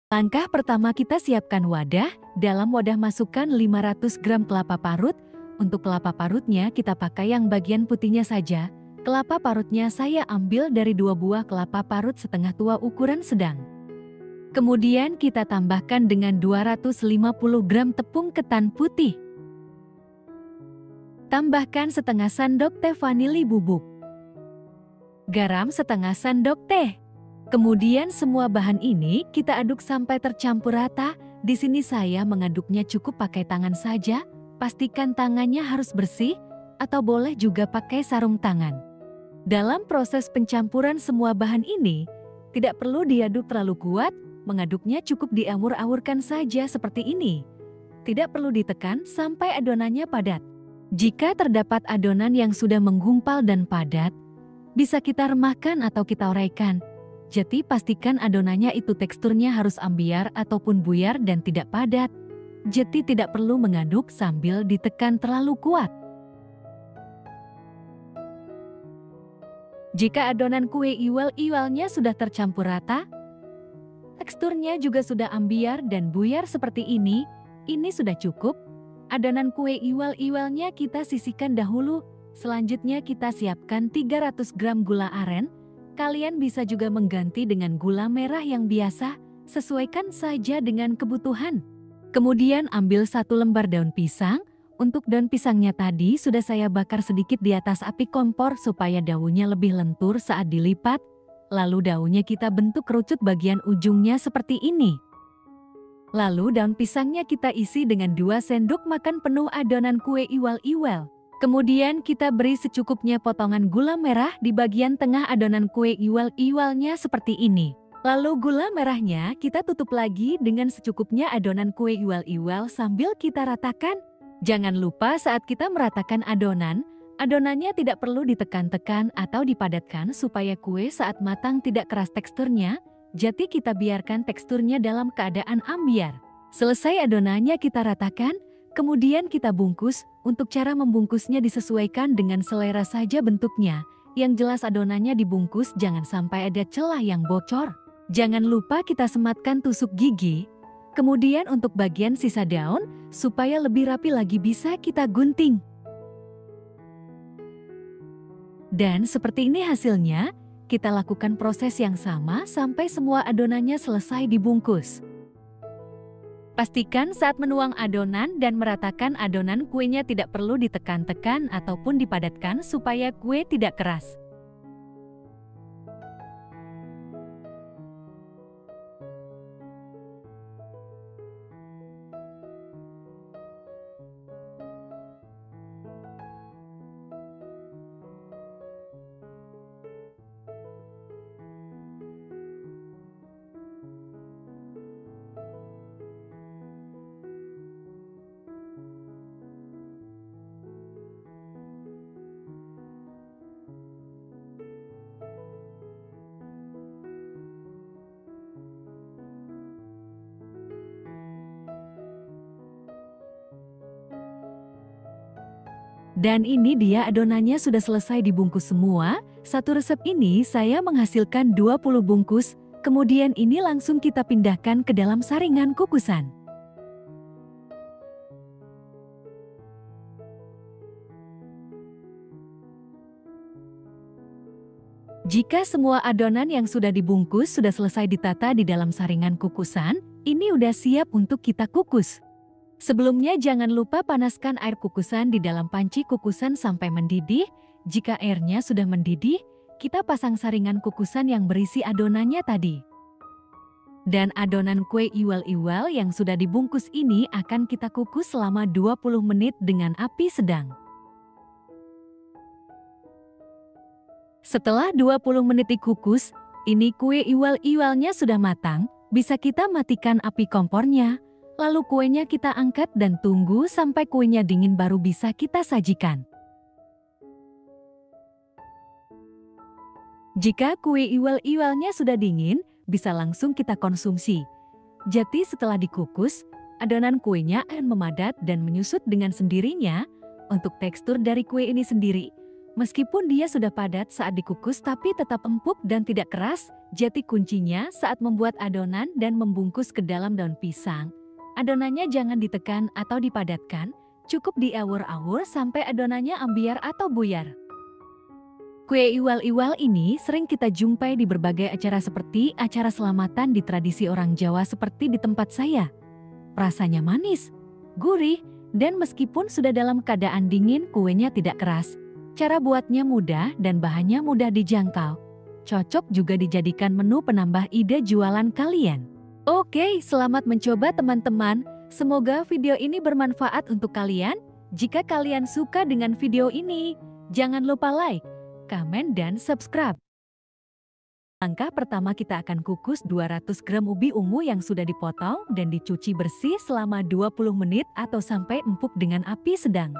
Langkah pertama, kita siapkan wadah. Dalam wadah masukkan 500 gram kelapa parut. Untuk kelapa parutnya kita pakai yang bagian putihnya saja. Kelapa parutnya saya ambil dari 2 buah kelapa parut setengah tua ukuran sedang. Kemudian kita tambahkan dengan 250 gram tepung ketan putih. Tambahkan setengah sendok teh vanili bubuk. Garam setengah sendok teh. Kemudian semua bahan ini kita aduk sampai tercampur rata. Di sini saya mengaduknya cukup pakai tangan saja. Pastikan tangannya harus bersih atau boleh juga pakai sarung tangan. Dalam proses pencampuran semua bahan ini, tidak perlu diaduk terlalu kuat, mengaduknya cukup diamur-amurkan saja seperti ini. Tidak perlu ditekan sampai adonannya padat. Jika terdapat adonan yang sudah menggumpal dan padat, bisa kita remahkan atau kita uraikan. Jadi pastikan adonannya itu teksturnya harus ambiar ataupun buyar dan tidak padat. Jadi tidak perlu mengaduk sambil ditekan terlalu kuat. Jika adonan kue iwal-iwalnya sudah tercampur rata, teksturnya juga sudah ambiar dan buyar seperti ini sudah cukup. Adonan kue iwal-iwalnya kita sisihkan dahulu. Selanjutnya kita siapkan 300 gram gula aren. Kalian bisa juga mengganti dengan gula merah yang biasa, sesuaikan saja dengan kebutuhan. Kemudian ambil 1 lembar daun pisang. Untuk daun pisangnya tadi sudah saya bakar sedikit di atas api kompor supaya daunnya lebih lentur saat dilipat. Lalu daunnya kita bentuk kerucut bagian ujungnya seperti ini. Lalu daun pisangnya kita isi dengan 2 sendok makan penuh adonan kue iwal-iwal. Kemudian kita beri secukupnya potongan gula merah di bagian tengah adonan kue iwal-iwalnya seperti ini. Lalu gula merahnya kita tutup lagi dengan secukupnya adonan kue iwal-iwal sambil kita ratakan. Jangan lupa saat kita meratakan adonan, adonannya tidak perlu ditekan-tekan atau dipadatkan supaya kue saat matang tidak keras teksturnya. Jadi kita biarkan teksturnya dalam keadaan ambiar. Selesai adonannya kita ratakan. Kemudian kita bungkus. Untuk cara membungkusnya disesuaikan dengan selera saja bentuknya. Yang jelas adonannya dibungkus jangan sampai ada celah yang bocor. Jangan lupa kita sematkan tusuk gigi. Kemudian untuk bagian sisa daun, supaya lebih rapi lagi bisa kita gunting. Dan seperti ini hasilnya, kita lakukan proses yang sama sampai semua adonannya selesai dibungkus. Pastikan saat menuang adonan dan meratakan adonan kuenya tidak perlu ditekan-tekan ataupun dipadatkan supaya kue tidak keras. Dan ini dia adonannya sudah selesai dibungkus semua. Satu resep ini saya menghasilkan 20 bungkus. Kemudian ini langsung kita pindahkan ke dalam saringan kukusan. Jika semua adonan yang sudah dibungkus sudah selesai ditata di dalam saringan kukusan, ini udah siap untuk kita kukus. Sebelumnya jangan lupa panaskan air kukusan di dalam panci kukusan sampai mendidih. Jika airnya sudah mendidih, kita pasang saringan kukusan yang berisi adonannya tadi. Dan adonan kue iwal-iwal yang sudah dibungkus ini akan kita kukus selama 20 menit dengan api sedang. Setelah 20 menit dikukus, ini kue iwal-iwalnya sudah matang, bisa kita matikan api kompornya. Lalu kuenya kita angkat dan tunggu sampai kuenya dingin baru bisa kita sajikan. Jika kue iwal-iwalnya sudah dingin, bisa langsung kita konsumsi. Jadi setelah dikukus, adonan kuenya akan memadat dan menyusut dengan sendirinya. Untuk tekstur dari kue ini sendiri, Meskipun dia sudah padat saat dikukus tapi tetap empuk dan tidak keras, jadi kuncinya saat membuat adonan dan membungkus ke dalam daun pisang. Adonannya jangan ditekan atau dipadatkan, cukup diawur-awur sampai adonannya ambiar atau buyar. Kue iwal-iwal ini sering kita jumpai di berbagai acara seperti acara selamatan di tradisi orang Jawa seperti di tempat saya. Rasanya manis, gurih, dan meskipun sudah dalam keadaan dingin kuenya tidak keras. Cara buatnya mudah dan bahannya mudah dijangkau. Cocok juga dijadikan menu penambah ide jualan kalian. Oke, selamat mencoba teman-teman. Semoga video ini bermanfaat untuk kalian. Jika kalian suka dengan video ini, jangan lupa like, komen, dan subscribe. Langkah pertama kita akan kukus 200 gram ubi ungu yang sudah dipotong dan dicuci bersih selama 20 menit atau sampai empuk dengan api sedang.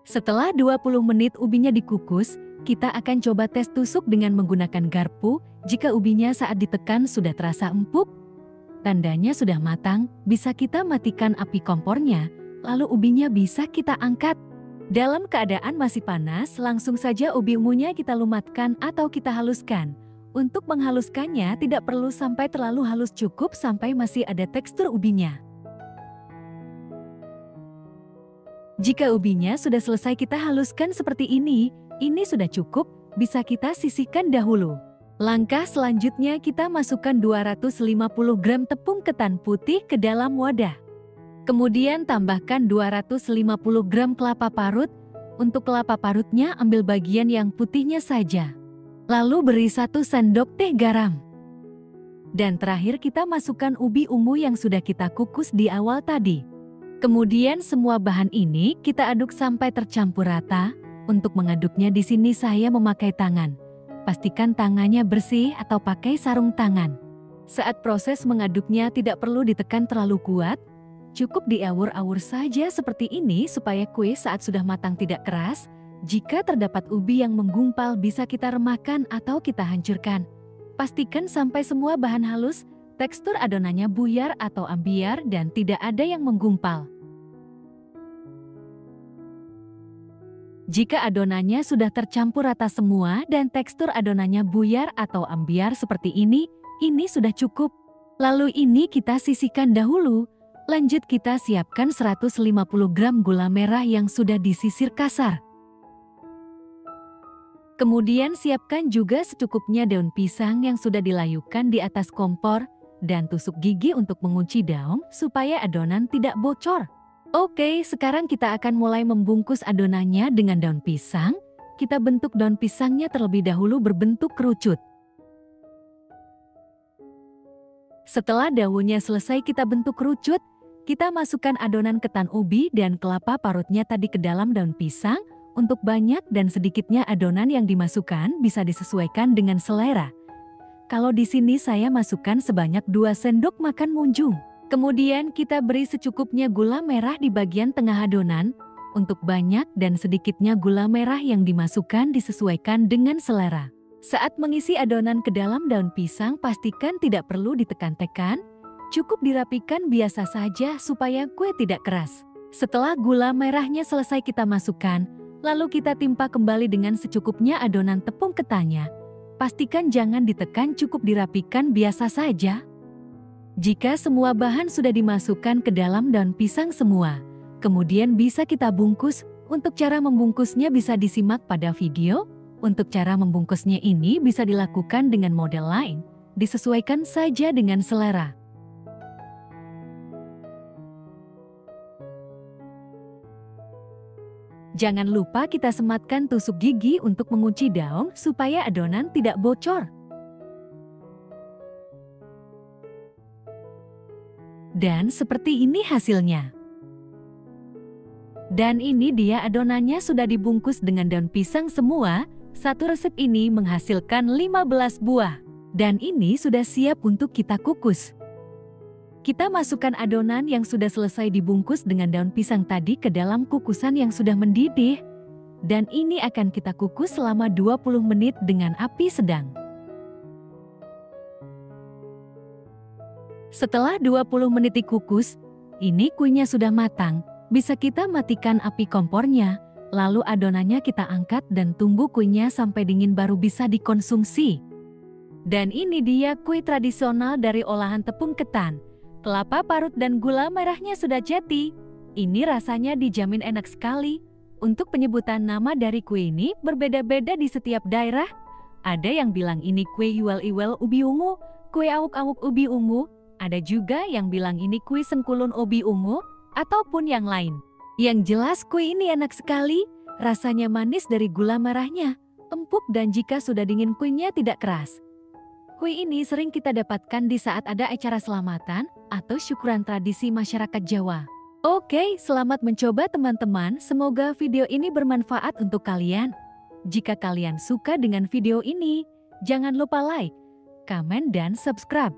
Setelah 20 menit ubinya dikukus, kita akan coba tes tusuk dengan menggunakan garpu. Jika ubinya saat ditekan sudah terasa empuk, tandanya sudah matang, bisa kita matikan api kompornya, lalu ubinya bisa kita angkat. Dalam keadaan masih panas, langsung saja ubi ungunya kita lumatkan atau kita haluskan. Untuk menghaluskannya tidak perlu sampai terlalu halus, cukup sampai masih ada tekstur ubinya. Jika ubinya sudah selesai kita haluskan seperti ini sudah cukup, bisa kita sisihkan dahulu. Langkah selanjutnya kita masukkan 250 gram tepung ketan putih ke dalam wadah. Kemudian tambahkan 250 gram kelapa parut. Untuk kelapa parutnya ambil bagian yang putihnya saja. Lalu beri 1 sendok teh garam. Dan terakhir kita masukkan ubi ungu yang sudah kita kukus di awal tadi. Kemudian semua bahan ini kita aduk sampai tercampur rata. Untuk mengaduknya di sini saya memakai tangan. Pastikan tangannya bersih atau pakai sarung tangan. Saat proses mengaduknya tidak perlu ditekan terlalu kuat. Cukup diawur-awur saja seperti ini supaya kue saat sudah matang tidak keras. Jika terdapat ubi yang menggumpal bisa kita remahkan atau kita hancurkan. Pastikan sampai semua bahan halus. Tekstur adonannya buyar atau ambiar dan tidak ada yang menggumpal. Jika adonannya sudah tercampur rata semua dan tekstur adonannya buyar atau ambiar seperti ini sudah cukup. Lalu ini kita sisihkan dahulu. Lanjut kita siapkan 150 gram gula merah yang sudah disisir kasar. Kemudian siapkan juga secukupnya daun pisang yang sudah dilayukan di atas kompor. Dan tusuk gigi untuk mengunci daun supaya adonan tidak bocor. Oke, sekarang kita akan mulai membungkus adonannya dengan daun pisang. Kita bentuk daun pisangnya terlebih dahulu berbentuk kerucut. Setelah daunnya selesai kita bentuk kerucut, kita masukkan adonan ketan ubi dan kelapa parutnya tadi ke dalam daun pisang. Untuk banyak dan sedikitnya adonan yang dimasukkan bisa disesuaikan dengan selera. Kalau di sini saya masukkan sebanyak 2 sendok makan munjung. Kemudian kita beri secukupnya gula merah di bagian tengah adonan. Untuk banyak dan sedikitnya gula merah yang dimasukkan disesuaikan dengan selera. Saat mengisi adonan ke dalam daun pisang pastikan tidak perlu ditekan-tekan. Cukup dirapikan biasa saja supaya kue tidak keras. Setelah gula merahnya selesai kita masukkan, lalu kita timpa kembali dengan secukupnya adonan tepung ketannya. Pastikan jangan ditekan, cukup dirapikan biasa saja. Jika semua bahan sudah dimasukkan ke dalam daun pisang semua, kemudian bisa kita bungkus. Untuk cara membungkusnya bisa disimak pada video. Untuk cara membungkusnya ini bisa dilakukan dengan model lain, disesuaikan saja dengan selera. Jangan lupa kita sematkan tusuk gigi untuk mengunci daun supaya adonan tidak bocor. Dan seperti ini hasilnya. Dan ini dia adonannya sudah dibungkus dengan daun pisang semua. Satu resep ini menghasilkan 15 buah. Dan ini sudah siap untuk kita kukus. Kita masukkan adonan yang sudah selesai dibungkus dengan daun pisang tadi ke dalam kukusan yang sudah mendidih. Dan ini akan kita kukus selama 20 menit dengan api sedang. Setelah 20 menit dikukus, ini kuenya sudah matang. Bisa kita matikan api kompornya. Lalu adonannya kita angkat dan tunggu kuenya sampai dingin baru bisa dikonsumsi. Dan ini dia kue tradisional dari olahan tepung ketan. Kelapa parut dan gula merahnya sudah jadi. Ini rasanya dijamin enak sekali. Untuk penyebutan nama dari kue ini berbeda-beda di setiap daerah. Ada yang bilang ini kue iwel-iwel ubi ungu, kue awuk-awuk ubi ungu. Ada juga yang bilang ini kue sengkulun ubi ungu, ataupun yang lain. Yang jelas kue ini enak sekali, rasanya manis dari gula merahnya, empuk dan jika sudah dingin kuenya tidak keras. Kue ini sering kita dapatkan di saat ada acara selamatan atau syukuran tradisi masyarakat Jawa. Oke, selamat mencoba teman-teman, semoga video ini bermanfaat untuk kalian. Jika kalian suka dengan video ini, jangan lupa like, komen dan subscribe.